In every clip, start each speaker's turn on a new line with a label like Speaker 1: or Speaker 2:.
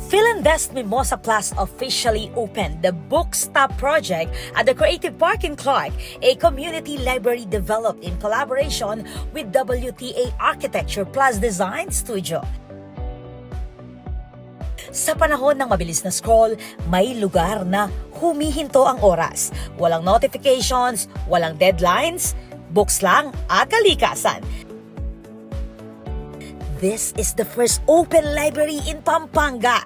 Speaker 1: Filinvest Mimosa Plus officially opened the Book Stop project at the Creative Park in Clark, a community library developed in collaboration with WTA Architecture Plus Design Studio. Sa panahon ng mabilis na scroll, may lugar na humihinto ang oras. Walang notifications, walang deadlines, books lang at kalikasan. This is the first open library in Pampanga.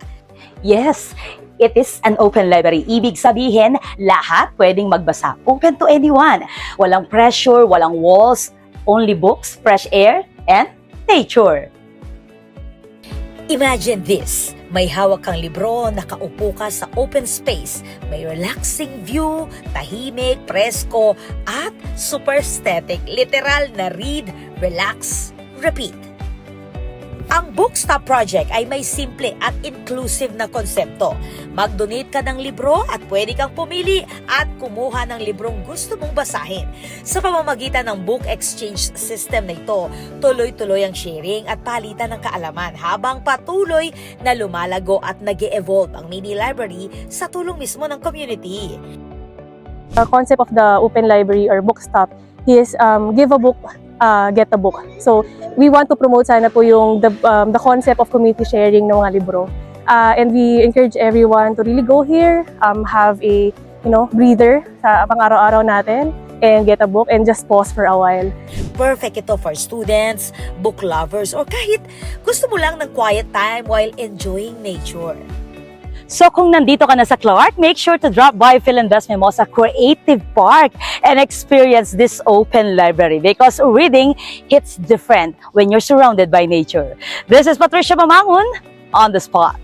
Speaker 2: Yes, it is an open library. Ibig sabihin, lahat pwedeng magbasa. Open to anyone. Walang pressure, walang walls, only books, fresh air, and nature.
Speaker 1: Imagine this. May hawak kang libro, nakaupo ka sa open space. May relaxing view, tahimik, presko, at super aesthetic. Literal na read, relax, repeat. Ang Book Stop Project ay may simple at inclusive na konsepto. Mag-donate ka ng libro at pwede kang pumili at kumuha ng librong gusto mong basahin. Sa pamamagitan ng book exchange system na ito, tuloy-tuloy ang sharing at palitan ng kaalaman habang patuloy na lumalago at nag-e-evolve ang mini library sa tulong mismo ng community.
Speaker 3: The concept of the open library or book stop is give a book, get a book. So we want to promote sana po yung the concept of community sharing ng mga libro. And we encourage everyone to really go here, have a breather sa pang-araw-araw natin and get a book and just pause for a while.
Speaker 1: Perfect ito for students, book lovers, or kahit gusto mo lang ng quiet time while enjoying nature.
Speaker 2: So kung nandito ka na sa Clark, make sure to drop by Filinvest Mimosa Creative Park and experience this open library because reading hits different when you're surrounded by nature. This is Patricia Mamangon on the spot.